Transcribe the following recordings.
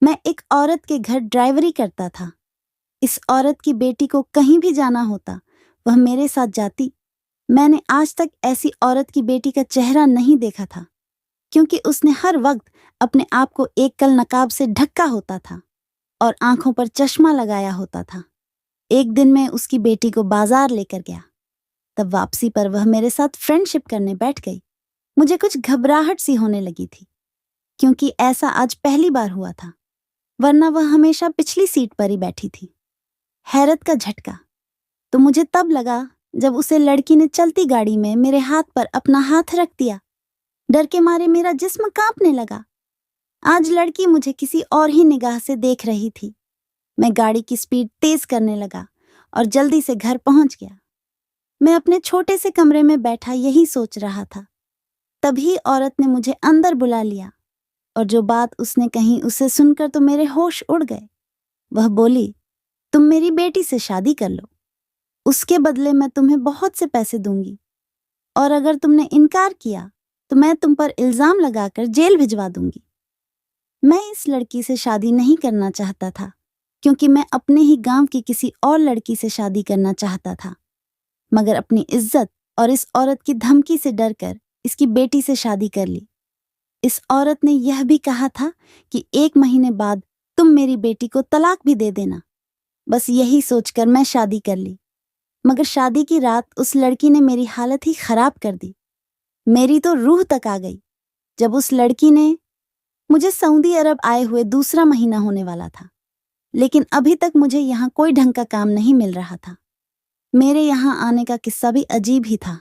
मैं एक औरत के घर ड्राइवरी करता था। इस औरत की बेटी को कहीं भी जाना होता, वह मेरे साथ जाती। मैंने आज तक ऐसी औरत की बेटी का चेहरा नहीं देखा था, क्योंकि उसने हर वक्त अपने आप को एक कल नकाब से ढका होता था और आंखों पर चश्मा लगाया होता था। एक दिन मैं उसकी बेटी को बाजार लेकर गया। तब वापसी पर वह मेरे साथ फ्रेंडशिप करने बैठ गई। मुझे कुछ घबराहट सी होने लगी थी, क्योंकि ऐसा आज पहली बार हुआ था, वरना वह हमेशा पिछली सीट पर ही बैठी थी। हैरत का झटका तो मुझे तब लगा जब उसे लड़की ने चलती गाड़ी में मेरे हाथ पर अपना हाथ रख दिया। डर के मारे मेरा जिस्म कांपने लगा। आज लड़की मुझे किसी और ही निगाह से देख रही थी। मैं गाड़ी की स्पीड तेज करने लगा और जल्दी से घर पहुंच गया। मैं अपने छोटे से कमरे में बैठा यही सोच रहा था। तभी औरत ने मुझे अंदर बुला लिया और जो बात उसने कही उसे सुनकर तो मेरे होश उड़ गए। वह बोली, तुम मेरी बेटी से शादी कर लो, उसके बदले मैं तुम्हें बहुत से पैसे दूंगी, और अगर तुमने इनकार किया तो मैं तुम पर इल्जाम लगाकर जेल भिजवा दूंगी। मैं इस लड़की से शादी नहीं करना चाहता था, क्योंकि मैं अपने ही गांव की किसी और लड़की से शादी करना चाहता था, मगर अपनी इज्जत और इस औरत की धमकी से डरकर इसकी बेटी से शादी कर ली। इस औरत ने यह भी कहा था कि 1 महीने बाद तुम मेरी बेटी को तलाक भी दे देना। बस यही सोचकर मैं शादी कर ली, मगर शादी की रात उस लड़की ने मेरी हालत ही खराब कर दी। मेरी तो रूह तक आ गई जब उस लड़की ने मुझे सऊदी अरब आए हुए दूसरा महीना होने वाला था, लेकिन अभी तक मुझे यहाँ कोई ढंग का काम नहीं मिल रहा था। मेरे यहाँ आने का किस्सा भी अजीब ही था।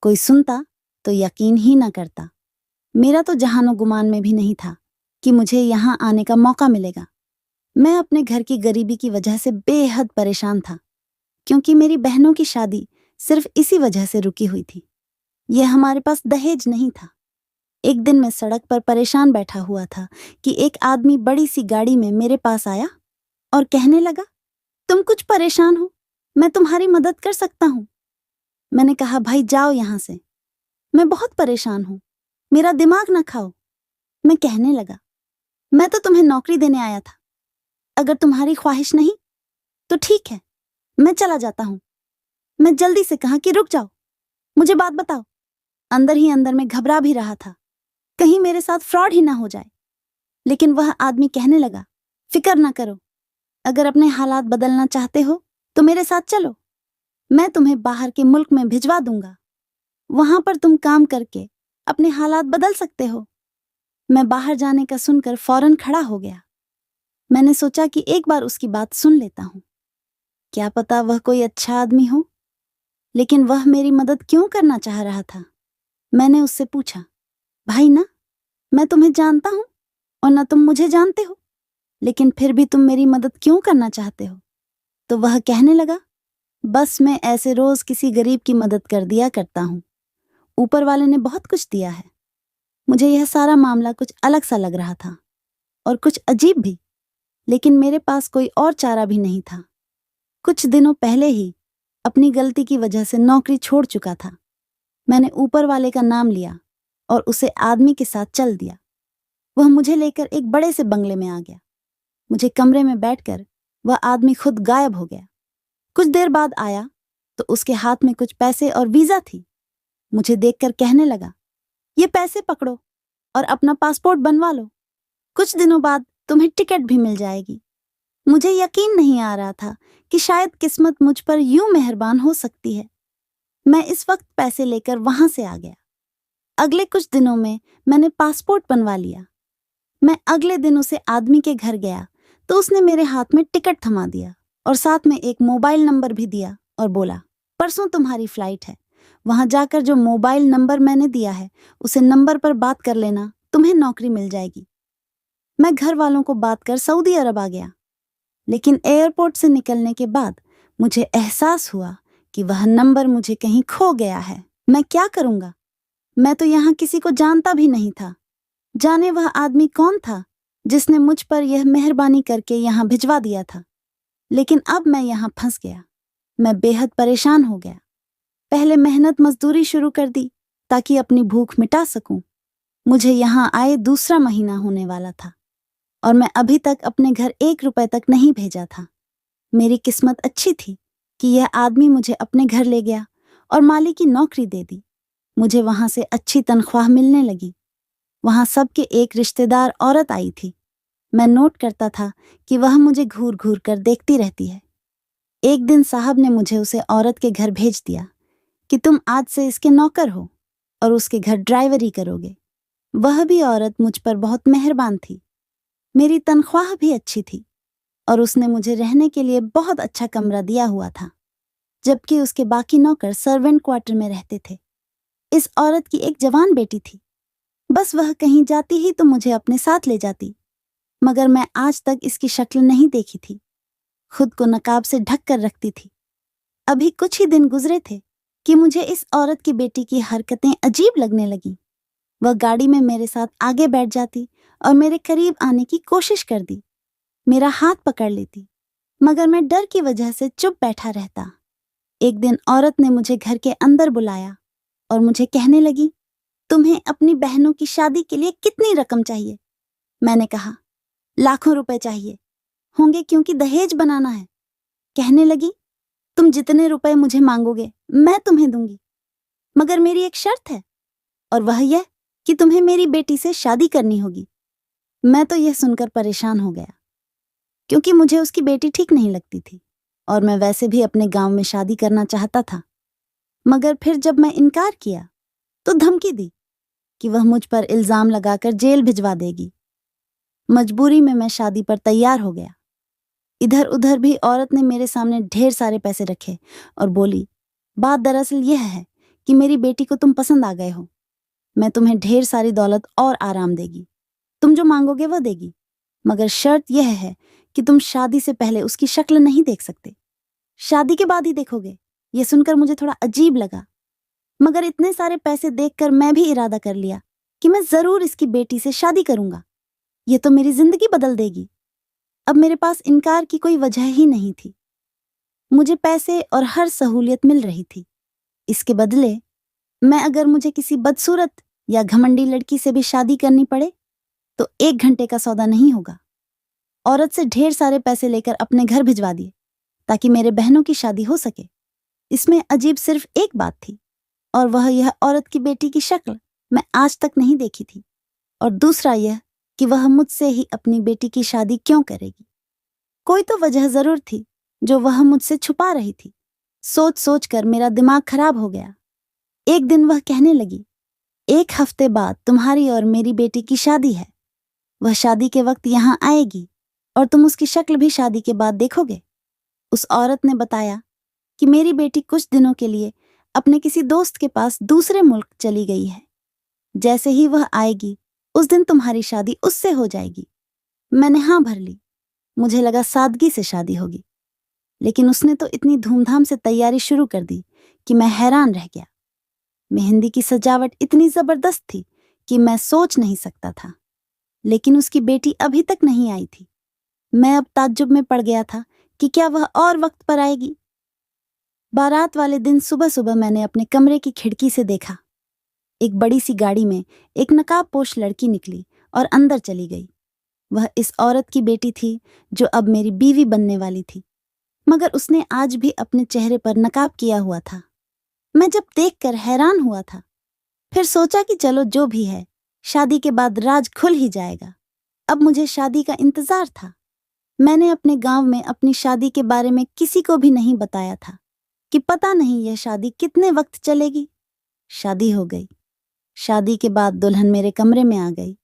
कोई सुनता तो यकीन ही न करता। मेरा तो जहानो गुमान में भी नहीं था कि मुझे यहाँ आने का मौका मिलेगा। मैं अपने घर की गरीबी की वजह से बेहद परेशान था, क्योंकि मेरी बहनों की शादी सिर्फ इसी वजह से रुकी हुई थी। यह हमारे पास दहेज नहीं था। एक दिन मैं सड़क पर परेशान बैठा हुआ था कि एक आदमी बड़ी सी गाड़ी में मेरे पास आया और कहने लगा, तुम कुछ परेशान हो, मैं तुम्हारी मदद कर सकता हूँ। मैंने कहा, भाई जाओ यहाँ से, मैं बहुत परेशान हूँ, मेरा दिमाग ना खाओ। मैं कहने लगा, मैं तो तुम्हें नौकरी देने आया था, अगर तुम्हारी ख्वाहिश नहीं तो ठीक है, मैं चला जाता हूँ। मैं जल्दी से कहा कि रुक जाओ, मुझे बात बताओ। अंदर ही अंदर में घबरा भी रहा था, कहीं मेरे साथ फ्रॉड ही ना हो जाए। लेकिन वह आदमी कहने लगा, फिक्र ना करो, अगर अपने हालात बदलना चाहते हो तो मेरे साथ चलो, मैं तुम्हें बाहर के मुल्क में भिजवा दूंगा, वहां पर तुम काम करके अपने हालात बदल सकते हो। मैं बाहर जाने का सुनकर फौरन खड़ा हो गया। मैंने सोचा कि एक बार उसकी बात सुन लेता हूँ, क्या पता वह कोई अच्छा आदमी हो। लेकिन वह मेरी मदद क्यों करना चाह रहा था? मैंने उससे पूछा, भाई ना, मैं तुम्हें जानता हूं और ना तुम मुझे जानते हो, लेकिन फिर भी तुम मेरी मदद क्यों करना चाहते हो? तो वह कहने लगा, बस मैं ऐसे रोज किसी गरीब की मदद कर दिया करता हूं, ऊपर वाले ने बहुत कुछ दिया है। मुझे यह सारा मामला कुछ अलग सा लग रहा था और कुछ अजीब भी, लेकिन मेरे पास कोई और चारा भी नहीं था। कुछ दिनों पहले ही अपनी गलती की वजह से नौकरी छोड़ चुका था। मैंने ऊपर वाले का नाम लिया और उसे आदमी के साथ चल दिया। वह मुझे लेकर एक बड़े से बंगले में आ गया। मुझे कमरे में बैठकर वह आदमी खुद गायब हो गया। कुछ देर बाद आया तो उसके हाथ में कुछ पैसे और वीजा थी। मुझे देखकर कहने लगा, ये पैसे पकड़ो और अपना पासपोर्ट बनवा लो, कुछ दिनों बाद तुम्हें टिकट भी मिल जाएगी। मुझे यकीन नहीं आ रहा था कि शायद किस्मत मुझ पर यूं मेहरबान हो सकती है। मैं इस वक्त पैसे लेकर वहां से आ गया। अगले कुछ दिनों में मैंने पासपोर्ट बनवा लिया। मैं अगले दिन उसे आदमी के घर गया तो उसने मेरे हाथ में टिकट थमा दिया और साथ में एक मोबाइल नंबर भी दिया और बोला, परसों तुम्हारी फ्लाइट है, वहां जाकर जो मोबाइल नंबर मैंने दिया है उसे नंबर पर बात कर लेना, तुम्हें नौकरी मिल जाएगी। मैं घर वालों को बात कर सऊदी अरब आ गया, लेकिन एयरपोर्ट से निकलने के बाद मुझे एहसास हुआ कि वह नंबर मुझे कहीं खो गया है। मैं क्या करूंगा? मैं तो यहाँ किसी को जानता भी नहीं था। जाने वह आदमी कौन था जिसने मुझ पर यह मेहरबानी करके यहाँ भिजवा दिया था। लेकिन अब मैं यहाँ फंस गया। मैं बेहद परेशान हो गया। पहले मेहनत मजदूरी शुरू कर दी ताकि अपनी भूख मिटा सकूं। मुझे यहाँ आए दूसरा महीना होने वाला था। और मैं अभी तक अपने घर 1 रुपए तक नहीं भेजा था। मेरी किस्मत अच्छी थी कि यह आदमी मुझे अपने घर ले गया और माली की नौकरी दे दी। मुझे वहां से अच्छी तनख्वाह मिलने लगी। वहां सबके एक रिश्तेदार औरत आई थी। मैं नोट करता था कि वह मुझे घूर घूर कर देखती रहती है। एक दिन साहब ने मुझे उसे औरत के घर भेज दिया कि तुम आज से इसके नौकर हो और उसके घर ड्राइवरी करोगे। वह भी औरत मुझ पर बहुत मेहरबान थी। मेरी तनख्वाह भी अच्छी थी और उसने मुझे रहने के लिए बहुत अच्छा कमरा दिया हुआ था, जबकि उसके बाकी नौकर सर्वेंट क्वार्टर में रहते थे। इस औरत की एक जवान बेटी थी। बस वह कहीं जाती ही तो मुझे अपने साथ ले जाती, मगर मैं आज तक इसकी शक्ल नहीं देखी थी। खुद को नकाब से ढक कर रखती थी। अभी कुछ ही दिन गुजरे थे कि मुझे इस औरत की बेटी की हरकतें अजीब लगने लगी। वह गाड़ी में मेरे साथ आगे बैठ जाती और मेरे करीब आने की कोशिश कर दी। मेरा हाथ पकड़ लेती, मगर मैं डर की वजह से चुप बैठा रहता। एक दिन औरत ने मुझे घर के अंदर बुलाया और मुझे कहने लगी, तुम्हें अपनी बहनों की शादी के लिए कितनी रकम चाहिए? मैंने कहा, लाखों रुपए चाहिए होंगे, क्योंकि दहेज बनाना है। कहने लगी, तुम जितने रुपए मुझे मांगोगे मैं तुम्हें दूंगी, मगर मेरी एक शर्त है, और वह यह कि तुम्हें मेरी बेटी से शादी करनी होगी। मैं तो यह सुनकर परेशान हो गया, क्योंकि मुझे उसकी बेटी ठीक नहीं लगती थी और मैं वैसे भी अपने गांव में शादी करना चाहता था। मगर फिर जब मैं इनकार किया तो धमकी दी कि वह मुझ पर इल्जाम लगाकर जेल भिजवा देगी। मजबूरी में मैं शादी पर तैयार हो गया। इधर उधर भी औरत ने मेरे सामने ढेर सारे पैसे रखे और बोली, बात दरअसल यह है कि मेरी बेटी को तुम पसंद आ गए हो। मैं तुम्हें ढेर सारी दौलत और आराम देगी। तुम जो मांगोगे वह देगी, मगर शर्त यह है कि तुम शादी से पहले उसकी शक्ल नहीं देख सकते। शादी के बाद ही देखोगे। यह सुनकर मुझे थोड़ा अजीब लगा, मगर इतने सारे पैसे देखकर मैं भी इरादा कर लिया कि मैं जरूर इसकी बेटी से शादी करूंगा। यह तो मेरी जिंदगी बदल देगी। अब मेरे पास इनकार की कोई वजह ही नहीं थी। मुझे पैसे और हर सहूलियत मिल रही थी। इसके बदले मैं अगर मुझे किसी बदसूरत या घमंडी लड़की से भी शादी करनी पड़े तो 1 घंटे का सौदा नहीं होगा। औरत से ढेर सारे पैसे लेकर अपने घर भिजवा दिए ताकि मेरे बहनों की शादी हो सके। इसमें अजीब सिर्फ एक बात थी, और वह यह औरत की बेटी की शक्ल मैं आज तक नहीं देखी थी, और दूसरा यह कि वह मुझसे ही अपनी बेटी की शादी क्यों करेगी। कोई तो वजह जरूर थी जो वह मुझसे छुपा रही थी। सोच सोच कर मेरा दिमाग खराब हो गया। एक दिन वह कहने लगी, 1 हफ्ते बाद तुम्हारी और मेरी बेटी की शादी है। वह शादी के वक्त यहाँ आएगी और तुम उसकी शक्ल भी शादी के बाद देखोगे। उस औरत ने बताया कि मेरी बेटी कुछ दिनों के लिए अपने किसी दोस्त के पास दूसरे मुल्क चली गई है। जैसे ही वह आएगी उस दिन तुम्हारी शादी उससे हो जाएगी। मैंने हाँ भर ली। मुझे लगा सादगी से शादी होगी, लेकिन उसने तो इतनी धूमधाम से तैयारी शुरू कर दी कि मैं हैरान रह गया। मेहंदी की सजावट इतनी जबरदस्त थी कि मैं सोच नहीं सकता था, लेकिन उसकी बेटी अभी तक नहीं आई थी। मैं अब ताज्जुब में पड़ गया था कि क्या वह और वक्त पर आएगी। बारात वाले दिन सुबह सुबह मैंने अपने कमरे की खिड़की से देखा, एक बड़ी सी गाड़ी में एक नकाबपोश लड़की निकली और अंदर चली गई। वह इस औरत की बेटी थी जो अब मेरी बीवी बनने वाली थी, मगर उसने आज भी अपने चेहरे पर नकाब किया हुआ था। मैं जब देखकर हैरान हुआ था, फिर सोचा कि चलो जो भी है, शादी के बाद राज खुल ही जाएगा। अब मुझे शादी का इंतजार था। मैंने अपने गांव में अपनी शादी के बारे में किसी को भी नहीं बताया था कि पता नहीं यह शादी कितने वक्त चलेगी। शादी हो गई। शादी के बाद दुल्हन मेरे कमरे में आ गई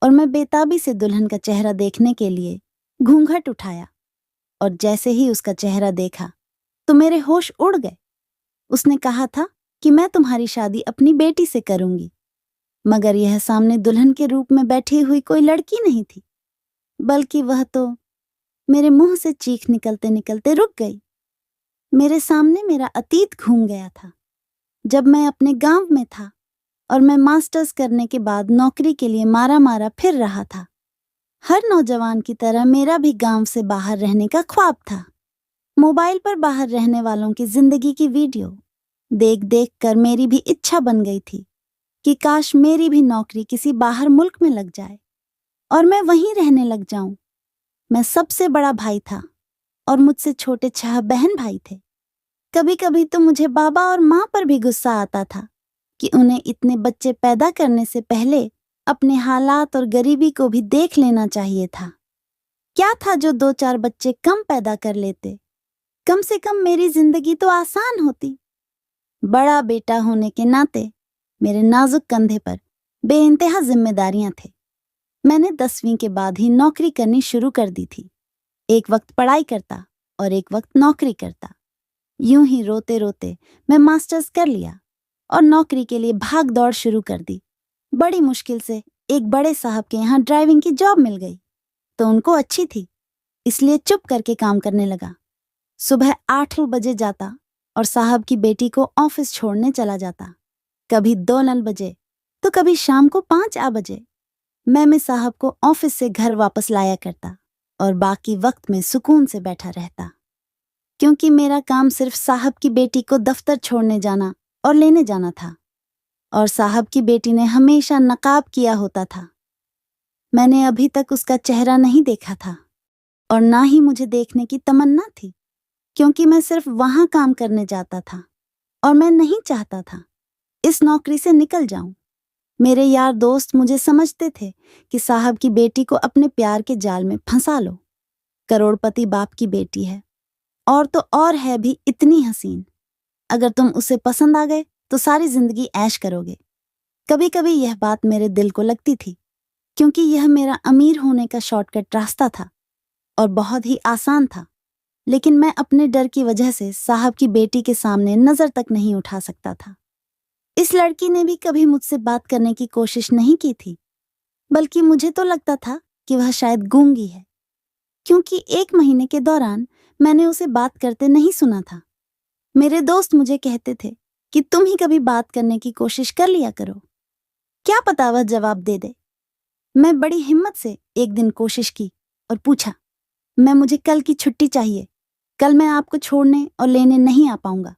और मैं बेताबी से दुल्हन का चेहरा देखने के लिए घूंघट उठाया, और जैसे ही उसका चेहरा देखा तो मेरे होश उड़ गए। उसने कहा था कि मैं तुम्हारी शादी अपनी बेटी से करूंगी, मगर यह सामने दुल्हन के रूप में बैठी हुई कोई लड़की नहीं थी, बल्कि वह तो मेरे मुंह से चीख निकलते निकलते रुक गई। मेरे सामने मेरा अतीत घूम गया था, जब मैं अपने गांव में था और मैं मास्टर्स करने के बाद नौकरी के लिए मारा मारा फिर रहा था। हर नौजवान की तरह मेरा भी गांव से बाहर रहने का ख्वाब था। मोबाइल पर बाहर रहने वालों की जिंदगी की वीडियो देख देख कर मेरी भी इच्छा बन गई थी कि काश मेरी भी नौकरी किसी बाहर मुल्क में लग जाए। और मैं वहीं रहने लग जाऊं। मैं सबसे बड़ा भाई था और मुझसे छोटे 6 बहन भाई थे। कभी कभी तो मुझे बाबा और माँ पर भी गुस्सा आता था कि उन्हें इतने बच्चे पैदा करने से पहले अपने हालात और गरीबी को भी देख लेना चाहिए था। क्या था जो 2-4 बच्चे कम पैदा कर लेते, कम से कम मेरी जिंदगी तो आसान होती। बड़ा बेटा होने के नाते मेरे नाजुक कंधे पर बेइंतहा जिम्मेदारियां थे। मैंने 10वीं के बाद ही नौकरी करनी शुरू कर दी थी। एक वक्त पढ़ाई करता और एक वक्त नौकरी करता। यूं ही रोते रोते मैं मास्टर्स कर लिया और नौकरी के लिए भाग दौड़ शुरू कर दी। बड़ी मुश्किल से एक बड़े साहब के यहाँ ड्राइविंग की जॉब मिल गई तो उनको अच्छी थी, इसलिए चुप करके काम करने लगा। सुबह 8 बजे जाता और साहब की बेटी को ऑफिस छोड़ने चला जाता। कभी 2 बजे तो कभी शाम को 5 बजे। मैं साहब को ऑफिस से घर वापस लाया करता और बाकी वक्त में सुकून से बैठा रहता, क्योंकि मेरा काम सिर्फ साहब की बेटी को दफ्तर छोड़ने जाना और लेने जाना था। और साहब की बेटी ने हमेशा नकाब किया होता था। मैंने अभी तक उसका चेहरा नहीं देखा था और ना ही मुझे देखने की तमन्ना थी, क्योंकि मैं सिर्फ वहां काम करने जाता था और मैं नहीं चाहता था इस नौकरी से निकल जाऊं। मेरे यार दोस्त मुझे समझते थे कि साहब की बेटी को अपने प्यार के जाल में फंसा लो। करोड़पति बाप की बेटी है और तो और है भी इतनी हसीन। अगर तुम उसे पसंद आ गए तो सारी जिंदगी ऐश करोगे। कभी कभी यह बात मेरे दिल को लगती थी, क्योंकि यह मेरा अमीर होने का शॉर्टकट रास्ता था और बहुत ही आसान था। लेकिन मैं अपने डर की वजह से साहब की बेटी के सामने नजर तक नहीं उठा सकता था। इस लड़की ने भी कभी मुझसे बात करने की कोशिश नहीं की थी, बल्कि मुझे तो लगता था कि वह शायद गूंगी है, क्योंकि 1 महीने के दौरान मैंने उसे बात करते नहीं सुना था। मेरे दोस्त मुझे कहते थे कि तुम ही कभी बात करने की कोशिश कर लिया करो, क्या पता वह जवाब दे दे। मैं बड़ी हिम्मत से एक दिन कोशिश की और पूछा, मुझे कल की छुट्टी चाहिए, कल मैं आपको छोड़ने और लेने नहीं आ पाऊंगा।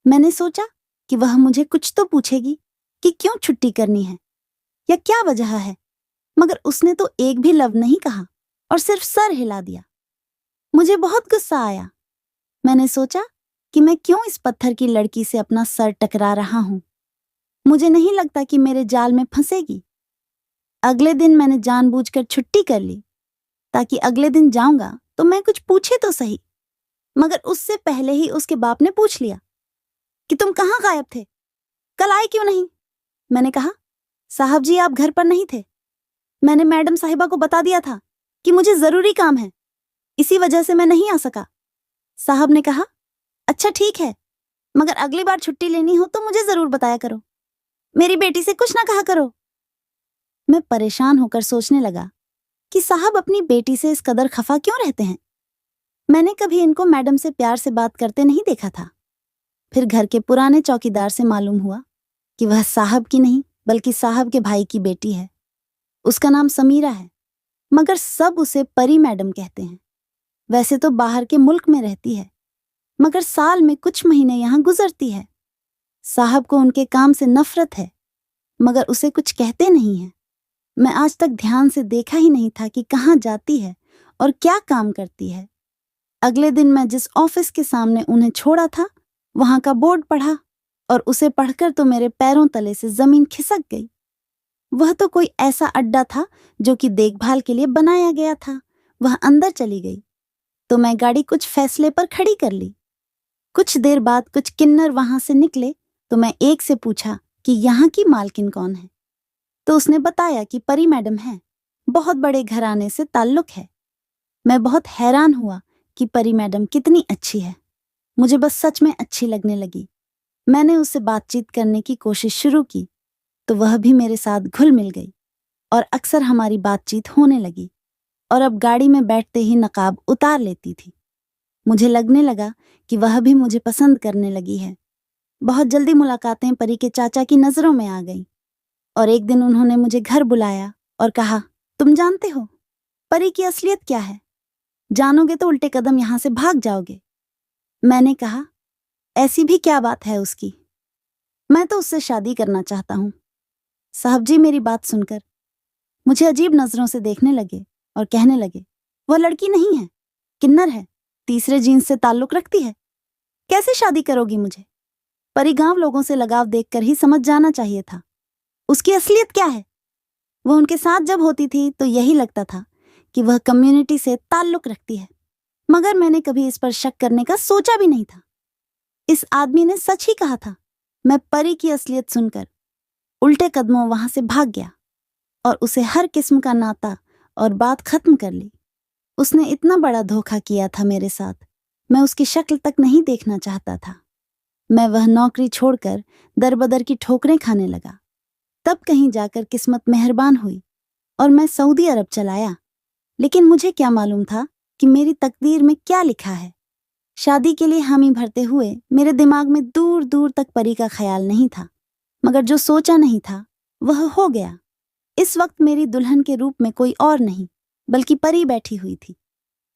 मैंने सोचा कि वह मुझे कुछ तो पूछेगी कि क्यों छुट्टी करनी है या क्या वजह है, मगर उसने तो एक भी लफ्ज नहीं कहा और सिर्फ सर हिला दिया। मुझे बहुत गुस्सा आया। मैंने सोचा कि मैं क्यों इस पत्थर की लड़की से अपना सर टकरा रहा हूं। मुझे नहीं लगता कि मेरे जाल में फंसेगी। अगले दिन मैंने जानबूझकर छुट्टी कर ली ताकि अगले दिन जाऊंगा तो मैं कुछ पूछे तो सही, मगर उससे पहले ही उसके बाप ने पूछ लिया कि तुम कहाँ गायब थे, कल आए क्यों नहीं। मैंने कहा, साहब जी आप घर पर नहीं थे, मैंने मैडम साहिबा को बता दिया था कि मुझे जरूरी काम है, इसी वजह से मैं नहीं आ सका। साहब ने कहा, अच्छा ठीक है, मगर अगली बार छुट्टी लेनी हो तो मुझे जरूर बताया करो, मेरी बेटी से कुछ ना कहा करो। मैं परेशान होकर सोचने लगा कि साहब अपनी बेटी से इस कदर खफा क्यों रहते हैं। मैंने कभी इनको मैडम से प्यार से बात करते नहीं देखा था। फिर घर के पुराने चौकीदार से मालूम हुआ कि वह साहब की नहीं बल्कि साहब के भाई की बेटी है। उसका नाम समीरा है, मगर सब उसे परी मैडम कहते हैं। वैसे तो बाहर के मुल्क में रहती है, मगर साल में कुछ महीने यहां गुजरती है। साहब को उनके काम से नफरत है, मगर उसे कुछ कहते नहीं है। मैं आज तक ध्यान से देखा ही नहीं था कि कहाँ जाती है और क्या काम करती है। अगले दिन मैं जिस ऑफिस के सामने उन्हें छोड़ा था वहां का बोर्ड पढ़ा और उसे पढ़कर तो मेरे पैरों तले से जमीन खिसक गई। वह तो कोई ऐसा अड्डा था जो कि देखभाल के लिए बनाया गया था। वह अंदर चली गई तो मैं गाड़ी कुछ फैसले पर खड़ी कर ली। कुछ देर बाद कुछ किन्नर वहां से निकले तो मैं एक से पूछा कि यहाँ की मालकिन कौन है, तो उसने बताया कि परी मैडम है, बहुत बड़े घराने से ताल्लुक है। मैं बहुत हैरान हुआ कि परी मैडम कितनी अच्छी है। मुझे बस सच में अच्छी लगने लगी। मैंने उससे बातचीत करने की कोशिश शुरू की तो वह भी मेरे साथ घुल मिल गई और अक्सर हमारी बातचीत होने लगी और अब गाड़ी में बैठते ही नकाब उतार लेती थी। मुझे लगने लगा कि वह भी मुझे पसंद करने लगी है। बहुत जल्दी मुलाकातें परी के चाचा की नजरों में आ गईं और एक दिन उन्होंने मुझे घर बुलाया और कहा, तुम जानते हो परी की असलियत क्या है? जानोगे तो उल्टे कदम यहां से भाग जाओगे। मैंने कहा, ऐसी भी क्या बात है उसकी? मैं तो उससे शादी करना चाहता हूं। साहब जी मेरी बात सुनकर मुझे अजीब नजरों से देखने लगे और कहने लगे, वह लड़की नहीं है, किन्नर है, तीसरे जीन्स से ताल्लुक रखती है। कैसे शादी करोगी मुझे? परी गांव लोगों से लगाव देखकर ही समझ जाना चाहिए था। उसकी असलियत क्या है? वह उनके साथ जब होती थी तो यही लगता था कि वह कम्युनिटी से ताल्लुक रखती है, मगर मैंने कभी इस पर शक करने का सोचा भी नहीं था। इस आदमी ने सच ही कहा था। मैं परी की असलियत सुनकर उल्टे कदमों वहां से भाग गया और उसे हर किस्म का नाता और बात खत्म कर ली। उसने इतना बड़ा धोखा किया था मेरे साथ, मैं उसकी शक्ल तक नहीं देखना चाहता था। मैं वह नौकरी छोड़कर दरबदर की ठोकरें खाने लगा। तब कहीं जाकर किस्मत मेहरबान हुई और मैं सऊदी अरब चलाया। लेकिन मुझे क्या मालूम था कि मेरी तकदीर में क्या लिखा है। शादी के लिए हामी भरते हुए मेरे दिमाग में दूर दूर तक परी का ख्याल नहीं था, मगर जो सोचा नहीं था वह हो गया। इस वक्त मेरी दुल्हन के रूप में कोई और नहीं बल्कि परी बैठी हुई थी।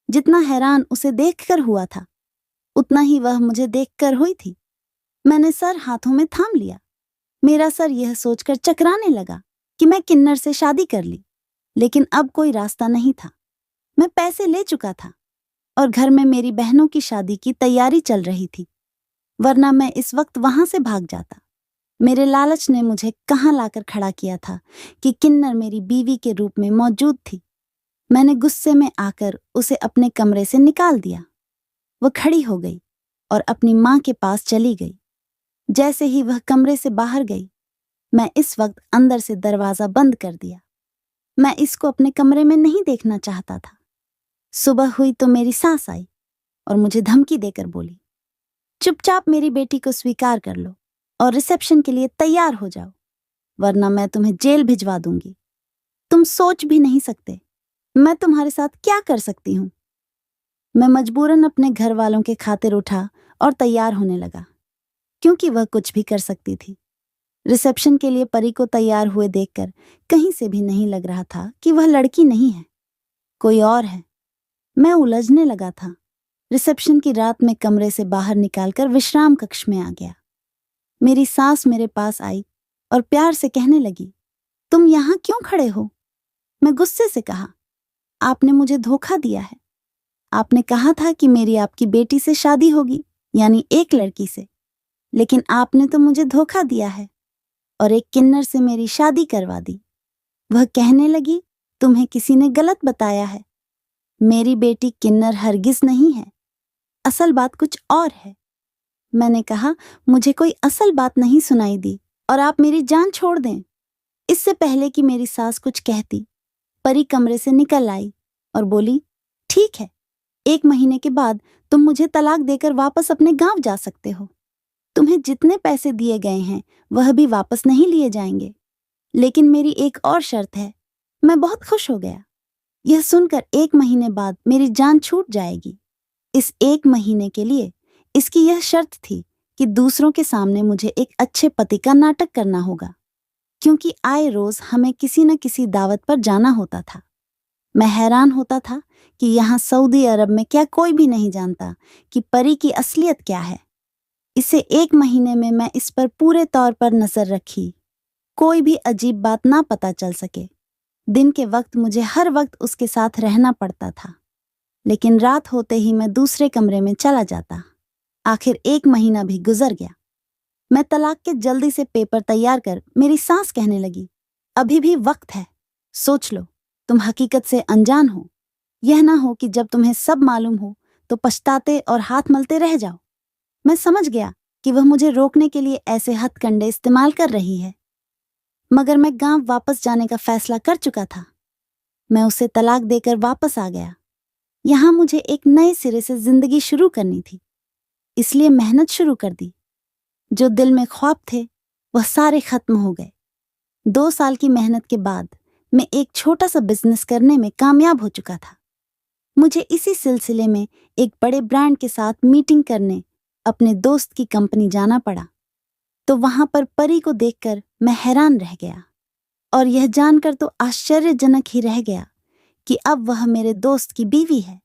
जितना हैरान उसे देखकर हुआ था, उतना ही वह मुझे देखकर हुई थी। मैंने सर हाथों में थाम लिया। मेरा सर यह सोचकर चकराने लगा कि मैं किन्नर से शादी कर ली, लेकिन अब कोई रास्ता नहीं था। मैं पैसे ले चुका था और घर में मेरी बहनों की शादी की तैयारी चल रही थी, वरना मैं इस वक्त वहां से भाग जाता। मेरे लालच ने मुझे कहाँ लाकर खड़ा किया था कि किन्नर मेरी बीवी के रूप में मौजूद थी। मैंने गुस्से में आकर उसे अपने कमरे से निकाल दिया। वह खड़ी हो गई और अपनी माँ के पास चली गई। जैसे ही वह कमरे से बाहर गई, मैं इस वक्त अंदर से दरवाजा बंद कर दिया। मैं इसको अपने कमरे में नहीं देखना चाहता था। सुबह हुई तो मेरी सास आई और मुझे धमकी देकर बोली, चुपचाप मेरी बेटी को स्वीकार कर लो और रिसेप्शन के लिए तैयार हो जाओ, वरना मैं तुम्हें जेल भिजवा दूंगी। तुम सोच भी नहीं सकते मैं तुम्हारे साथ क्या कर सकती हूँ। मैं मजबूरन अपने घर वालों के खातिर उठा और तैयार होने लगा, क्योंकि वह कुछ भी कर सकती थी। रिसेप्शन के लिए परी को तैयार हुए देखकर कहीं से भी नहीं लग रहा था कि वह लड़की नहीं है, कोई और है। मैं उलझने लगा था। रिसेप्शन की रात में कमरे से बाहर निकालकर विश्राम कक्ष में आ गया। मेरी सास मेरे पास आई और प्यार से कहने लगी, तुम यहाँ क्यों खड़े हो? मैं गुस्से से कहा, आपने मुझे धोखा दिया है। आपने कहा था कि मेरी आपकी बेटी से शादी होगी, यानी एक लड़की से, लेकिन आपने तो मुझे धोखा दिया है और एक किन्नर से मेरी शादी करवा दी। वह कहने लगी, तुम्हें किसी ने गलत बताया है। मेरी बेटी किन्नर हरगिज नहीं है, असल बात कुछ और है। मैंने कहा, मुझे कोई असल बात नहीं सुनाई दी और आप मेरी जान छोड़ दें। इससे पहले कि मेरी सास कुछ कहती, परी कमरे से निकल आई और बोली, ठीक है, 1 महीने के बाद तुम मुझे तलाक देकर वापस अपने गांव जा सकते हो। तुम्हें जितने पैसे दिए गए हैं वह भी वापस नहीं लिए जाएंगे, लेकिन मेरी एक और शर्त है। मैं बहुत खुश हो गया। यह सुनकर 1 महीने बाद मेरी जान छूट जाएगी। इस 1 महीने के लिए इसकी यह शर्त थी कि दूसरों के सामने मुझे एक अच्छे पति का नाटक करना होगा, क्योंकि आए रोज हमें किसी न किसी दावत पर जाना होता था। मैं हैरान होता था कि यहाँ सऊदी अरब में क्या कोई भी नहीं जानता कि परी की असलियत क्या है। इसे 1 महीने में मैं इस पर पूरे तौर पर नजर रखी, कोई भी अजीब बात ना पता चल सके। दिन के वक्त मुझे हर वक्त उसके साथ रहना पड़ता था, लेकिन रात होते ही मैं दूसरे कमरे में चला जाता। आखिर 1 महीना भी गुजर गया। मैं तलाक के जल्दी से पेपर तैयार कर मेरी सास कहने लगी, अभी भी वक्त है, सोच लो, तुम हकीकत से अनजान हो। यह ना हो कि जब तुम्हें सब मालूम हो तो पछताते और हाथ मलते रह जाओ। मैं समझ गया कि वह मुझे रोकने के लिए ऐसे हथकंडे इस्तेमाल कर रही है, मगर मैं गांव वापस जाने का फैसला कर चुका था। मैं उसे तलाक देकर वापस आ गया। यहाँ मुझे एक नए सिरे से जिंदगी शुरू करनी थी, इसलिए मेहनत शुरू कर दी। जो दिल में ख्वाब थे वह सारे खत्म हो गए। 2 साल की मेहनत के बाद मैं एक छोटा सा बिजनेस करने में कामयाब हो चुका था। मुझे इसी सिलसिले में एक बड़े ब्रांड के साथ मीटिंग करने अपने दोस्त की कंपनी जाना पड़ा, तो वहां पर परी को देखकर मैं हैरान रह गया और यह जानकर तो आश्चर्यजनक ही रह गया कि अब वह मेरे दोस्त की बीवी है।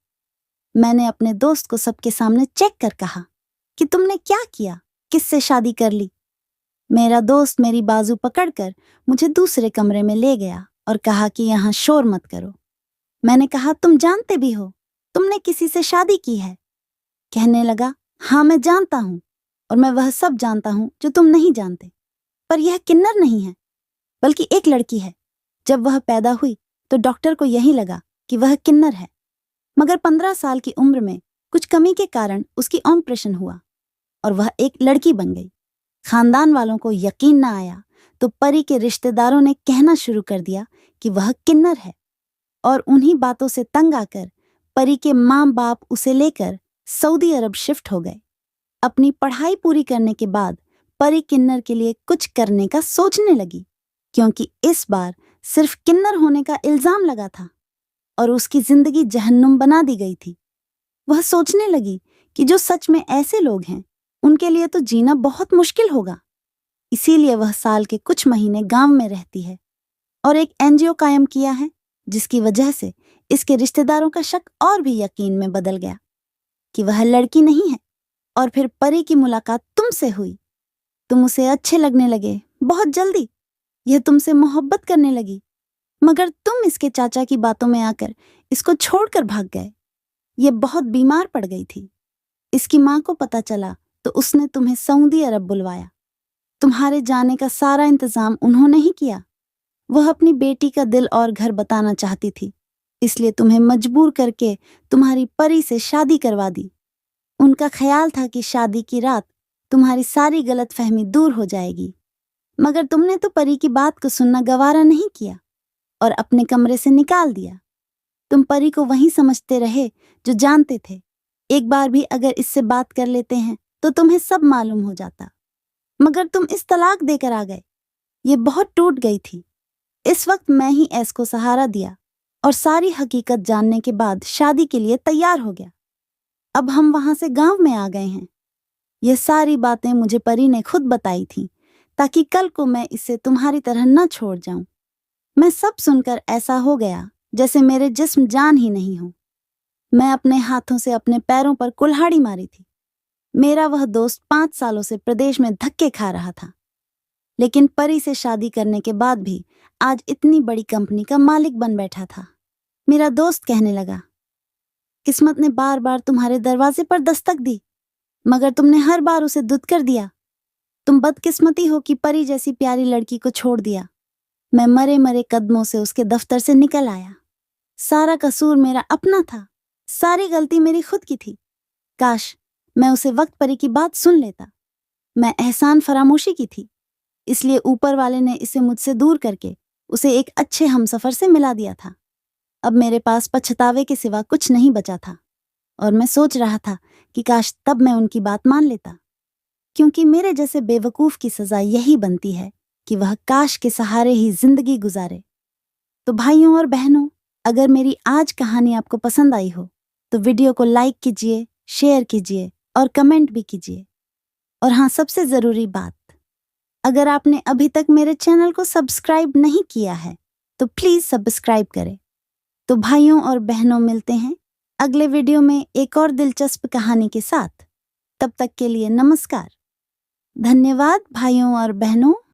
मैंने अपने दोस्त को सबके सामने चेक कर कहा कि तुमने क्या किया, किससे शादी कर ली। मेरा दोस्त मेरी बाजू पकड़कर मुझे दूसरे कमरे में ले गया और कहा कि यहाँ शोर मत करो। मैंने कहा, तुम जानते भी हो, तुमने किसी से शादी की है। कहने लगा, हाँ मैं जानता हूँ, और मैं वह सब जानता हूँ जो तुम नहीं जानते। पर यह किन्नर नहीं है, बल्कि एक लड़की है। जब वह पैदा हुई तो डॉक्टर को यही लगा कि वह किन्नर है, मगर 15 साल की उम्र में कुछ कमी के कारण उसकी ऑपरेशन हुआ और वह एक लड़की बन गई। खानदान वालों को यकीन न आया तो परी के रिश्तेदारों ने कहना शुरू कर दिया कि वह किन्नर है, और उन्हीं बातों से तंग आकर परी के माँ बाप उसे लेकर सऊदी अरब शिफ्ट हो गए। अपनी पढ़ाई पूरी करने के बाद परी किन्नर के लिए कुछ करने का सोचने लगी, क्योंकि इस बार सिर्फ किन्नर होने का इल्जाम लगा था और उसकी जिंदगी जहन्नुम बना दी गई थी। वह सोचने लगी कि जो सच में ऐसे लोग हैं उनके लिए तो जीना बहुत मुश्किल होगा। इसीलिए वह साल के कुछ महीने गांव में रहती है और एक एनजीओ कायम किया है, जिसकी वजह से इसके रिश्तेदारों का शक और भी यकीन में बदल गया कि वह लड़की नहीं है। और फिर परी की मुलाकात तुमसे हुई। तुम उसे अच्छे लगने लगे बहुत जल्दी। यह तुमसे मोहब्बत करने लगी, मगर तुम इसके चाचा की बातों में आकर इसको छोड़कर भाग गए। यह बहुत बीमार पड़ गई थी। इसकी माँ को पता चला तो उसने तुम्हें सऊदी अरब बुलवाया। तुम्हारे जाने का सारा इंतजाम उन्होंने ही किया। वह अपनी बेटी का दिल और घर बताना चाहती थी, इसलिए तुम्हें मजबूर करके तुम्हारी परी से शादी करवा दी। उनका ख्याल था कि शादी की रात तुम्हारी सारी गलतफहमी दूर हो जाएगी, मगर तुमने तो परी की बात को सुनना गवारा नहीं किया और अपने कमरे से निकाल दिया। तुम परी को वही समझते रहे जो जानते थे। एक बार भी अगर इससे बात कर लेते हैं तो तुम्हें सब मालूम हो जाता, मगर तुम इस तलाक देकर आ गए। ये बहुत टूट गई थी। इस वक्त मैं ही ऐस को सहारा दिया और सारी हकीकत जानने के बाद शादी के लिए तैयार हो गया। अब हम वहां से गांव में आ गए हैं। ये सारी बातें मुझे परी ने खुद बताई थी, ताकि कल को मैं इसे तुम्हारी तरह न छोड़ जाऊं। मैं सब सुनकर ऐसा हो गया जैसे मेरे जिस्म जान ही नहीं हो। मैं अपने हाथों से अपने पैरों पर कुल्हाड़ी मारी थी। मेरा वह दोस्त 5 सालों से प्रदेश में धक्के खा रहा था, लेकिन परी से शादी करने के बाद भी आज इतनी बड़ी कंपनी का मालिक बन बैठा था। मेरा दोस्त कहने लगा, किस्मत ने बार बार तुम्हारे दरवाजे पर दस्तक दी, मगर तुमने हर बार उसे दुत्कर दिया। तुम बदकिस्मती हो कि परी जैसी प्यारी लड़की को छोड़ दिया। मैं मरे मरे कदमों से उसके दफ्तर से निकल आया। सारा कसूर मेरा अपना था, सारी गलती मेरी खुद की थी। काश मैं उसे वक्त परी की बात सुन लेता। मैं एहसान फरामोशी की थी, इसलिए ऊपर वाले ने इसे मुझसे दूर करके उसे एक अच्छे हमसफर से मिला दिया था। अब मेरे पास पछतावे के सिवा कुछ नहीं बचा था, और मैं सोच रहा था कि काश तब मैं उनकी बात मान लेता, क्योंकि मेरे जैसे बेवकूफ की सजा यही बनती है कि वह काश के सहारे ही जिंदगी गुजारे। तो भाइयों और बहनों, अगर मेरी आज कहानी आपको पसंद आई हो तो वीडियो को लाइक कीजिए, शेयर कीजिए और कमेंट भी कीजिए। और हाँ, सबसे जरूरी बात, अगर आपने अभी तक मेरे चैनल को सब्सक्राइब नहीं किया है तो प्लीज सब्सक्राइब करें। तो भाइयों और बहनों, मिलते हैं अगले वीडियो में एक और दिलचस्प कहानी के साथ। तब तक के लिए नमस्कार। धन्यवाद भाइयों और बहनों।